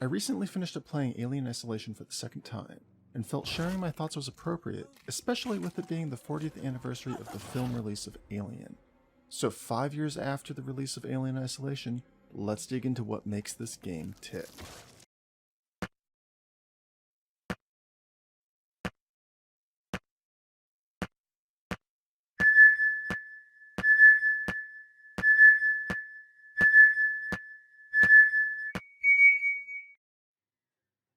I recently finished up playing Alien Isolation for the second time, and felt sharing my thoughts was appropriate, especially with it being the 40th anniversary of the film release of Alien. So 5 years after the release of Alien Isolation, let's dig into what makes this game tick.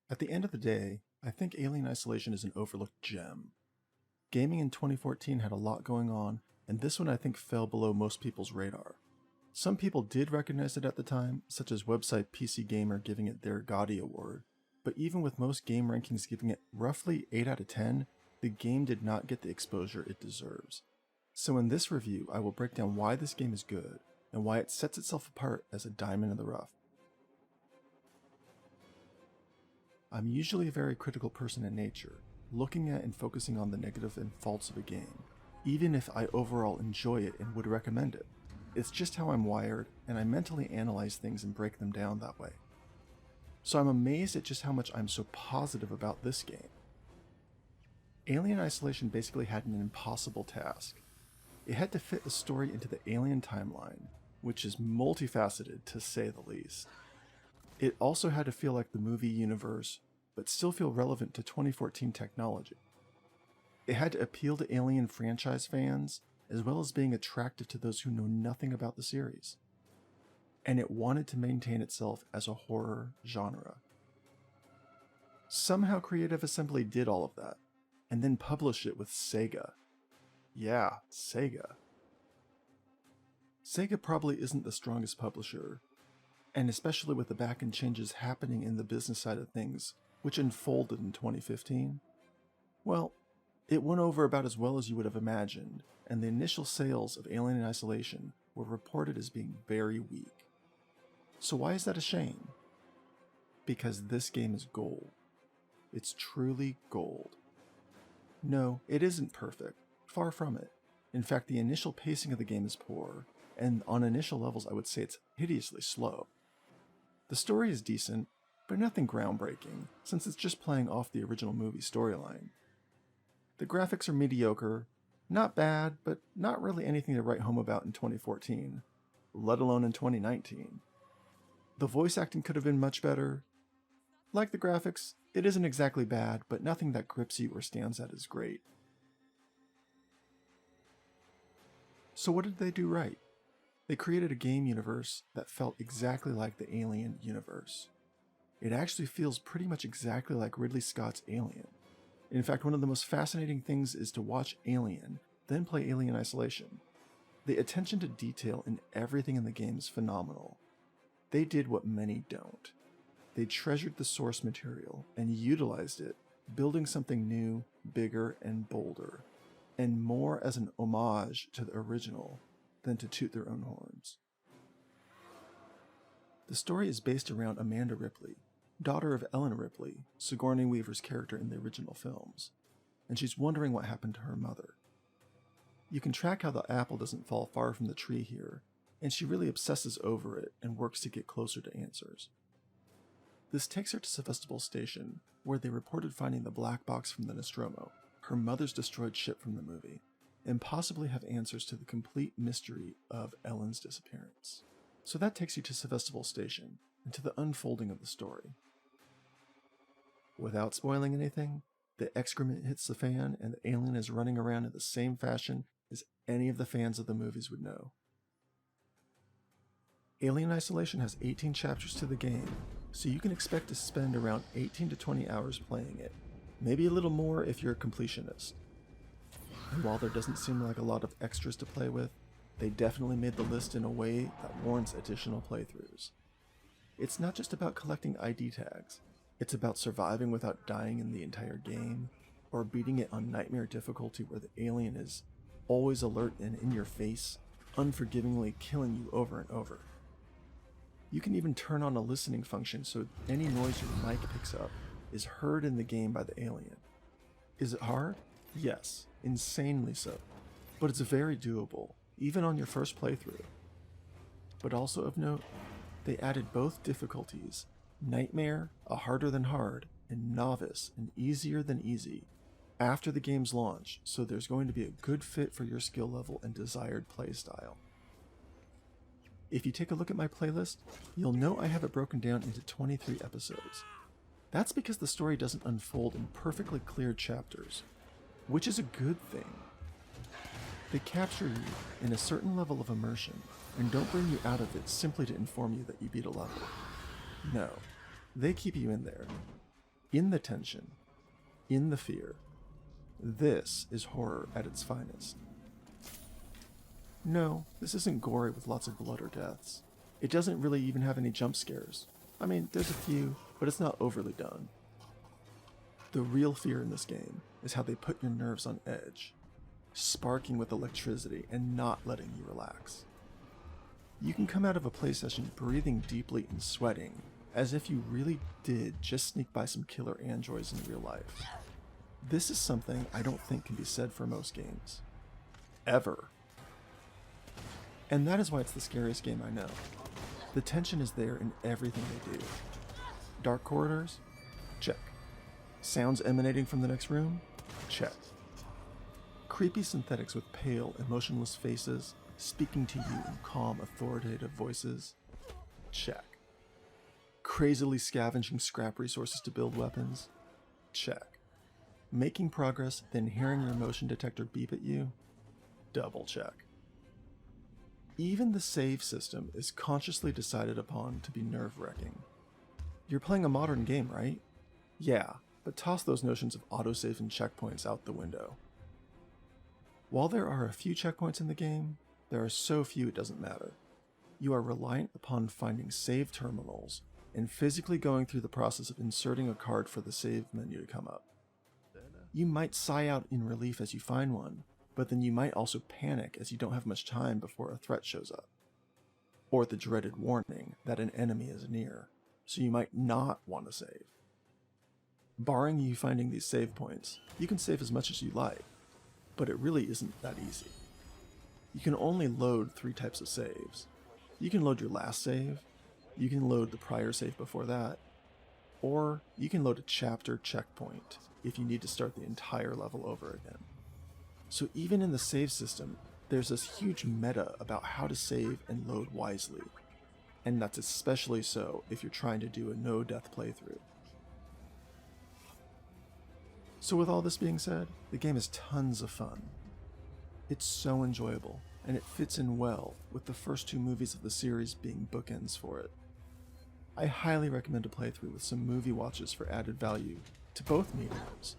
At the end of the day, I think Alien Isolation is an overlooked gem. Gaming in 2014 had a lot going on, and this one I think fell below most people's radar. Some people did recognize it at the time, such as website PC Gamer giving it their Gaudi award, but even with most game rankings giving it roughly 8 out of 10, the game did not get the exposure it deserves. So in this review, I will break down why this game is good, and why it sets itself apart as a diamond in the rough. I'm usually a very critical person in nature, looking at and focusing on the negative and faults of a game, even if I overall enjoy it and would recommend it. It's just how I'm wired, and I mentally analyze things and break them down that way. So I'm amazed at just how much I'm so positive about this game. Alien Isolation basically had an impossible task. It had to fit the story into the Alien timeline, which is multifaceted to say the least. It also had to feel like the movie universe, but still feel relevant to 2014 technology. It had to appeal to Alien franchise fans, as well as being attractive to those who know nothing about the series. And it wanted to maintain itself as a horror genre. Somehow Creative Assembly did all of that, and then published it with Sega. Yeah, Sega. Sega probably isn't the strongest publisher, and especially with the back-end changes happening in the business side of things, which unfolded in 2015, well, it went over about as well as you would have imagined, and the initial sales of Alien Isolation were reported as being very weak. So why is that a shame? Because this game is gold. It's truly gold. No, it isn't perfect. Far from it. In fact, the initial pacing of the game is poor, and on initial levels I would say it's hideously slow. The story is decent, but nothing groundbreaking, since it's just playing off the original movie storyline. The graphics are mediocre, not bad, but not really anything to write home about in 2014, let alone in 2019. The voice acting could have been much better. Like the graphics, it isn't exactly bad, but nothing that grips you or stands out as great. So what did they do right? They created a game universe that felt exactly like the Alien universe. It actually feels pretty much exactly like Ridley Scott's Alien. In fact, one of the most fascinating things is to watch Alien, then play Alien Isolation. The attention to detail in everything in the game is phenomenal. They did what many don't. They treasured the source material and utilized it, building something new, bigger, and bolder, and more as an homage to the original than to toot their own horns. The story is based around Amanda Ripley, daughter of Ellen Ripley, Sigourney Weaver's character in the original films, and she's wondering what happened to her mother. You can track how the apple doesn't fall far from the tree here, and she really obsesses over it and works to get closer to answers. This takes her to Sevastopol Station, where they reported finding the black box from the Nostromo, her mother's destroyed ship from the movie, and possibly have answers to the complete mystery of Ellen's disappearance. So that takes you to Sevastopol Station, and to the unfolding of the story. Without spoiling anything, the excrement hits the fan and the alien is running around in the same fashion as any of the fans of the movies would know. Alien Isolation has 18 chapters to the game, so you can expect to spend around 18 to 20 hours playing it, maybe a little more if you're a completionist. And while there doesn't seem like a lot of extras to play with, they definitely made the list in a way that warrants additional playthroughs. It's not just about collecting ID tags, it's about surviving without dying in the entire game, or beating it on nightmare difficulty where the alien is always alert and in your face, unforgivingly killing you over and over. You can even turn on a listening function so any noise your mic picks up is heard in the game by the alien. Is it hard? Yes, insanely so, but it's very doable, even on your first playthrough. But also of note, they added both difficulties Nightmare, a harder than hard, and Novice, an easier than easy, after the game's launch, so there's going to be a good fit for your skill level and desired playstyle. If you take a look at my playlist, you'll know I have it broken down into 23 episodes. That's because the story doesn't unfold in perfectly clear chapters, which is a good thing. They capture you in a certain level of immersion and don't bring you out of it simply to inform you that you beat a level. No, they keep you in there, in the tension, in the fear. This is horror at its finest. No, this isn't gory with lots of blood or deaths. It doesn't really even have any jump scares. I mean, there's a few, but it's not overly done. The real fear in this game is how they put your nerves on edge, sparking with electricity and not letting you relax. You can come out of a play session breathing deeply and sweating, as if you really did just sneak by some killer androids in real life. This is something I don't think can be said for most games. Ever. And that is why it's the scariest game I know. The tension is there in everything they do. Dark corridors? Check. Sounds emanating from the next room? Check. Creepy synthetics with pale, emotionless faces, speaking to you in calm, authoritative voices? Check. Crazily scavenging scrap resources to build weapons? Check. Making progress, then hearing your motion detector beep at you? Double check. Even the save system is consciously decided upon to be nerve-wracking. You're playing a modern game, right? Yeah, but toss those notions of autosave and checkpoints out the window. While there are a few checkpoints in the game, there are so few it doesn't matter. You are reliant upon finding save terminals and physically going through the process of inserting a card for the save menu to come up. You might sigh out in relief as you find one, but then you might also panic as you don't have much time before a threat shows up. Or the dreaded warning that an enemy is near, so you might not want to save. Barring you finding these save points, you can save as much as you like, but it really isn't that easy. You can only load 3 types of saves. You can load your last save, you can load the prior save before that, or you can load a chapter checkpoint if you need to start the entire level over again. So even in the save system, there's this huge meta about how to save and load wisely, and that's especially so if you're trying to do a no-death playthrough. So with all this being said, the game is tons of fun. It's so enjoyable, and it fits in well with the first 2 movies of the series being bookends for it. I highly recommend a playthrough with some movie watches for added value to both mediums.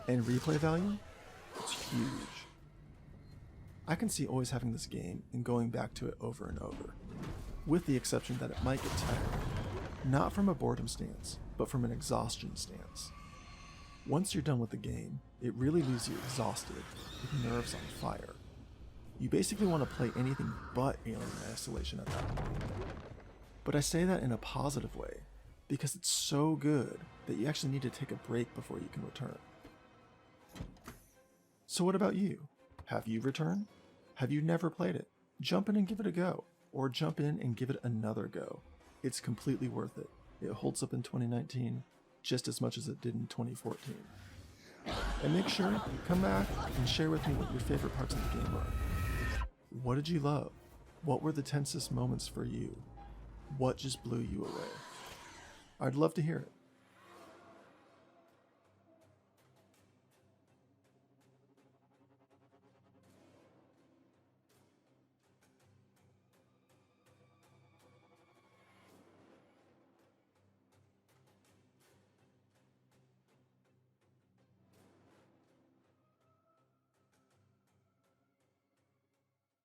And replay value? It's huge. I can see always having this game and going back to it over and over, with the exception that it might get tired, not from a boredom stance, but from an exhaustion stance. Once you're done with the game, it really leaves you exhausted, with nerves on fire. You basically want to play anything but Alien Isolation at that point. But I say that in a positive way, because it's so good that you actually need to take a break before you can return. So what about you? Have you returned? Have you never played it? Jump in and give it a go, or jump in and give it another go. It's completely worth it. It holds up in 2019 just as much as it did in 2014. And make sure you come back and share with me what your favorite parts of the game are. What did you love? What were the tensest moments for you? What just blew you away? I'd love to hear it.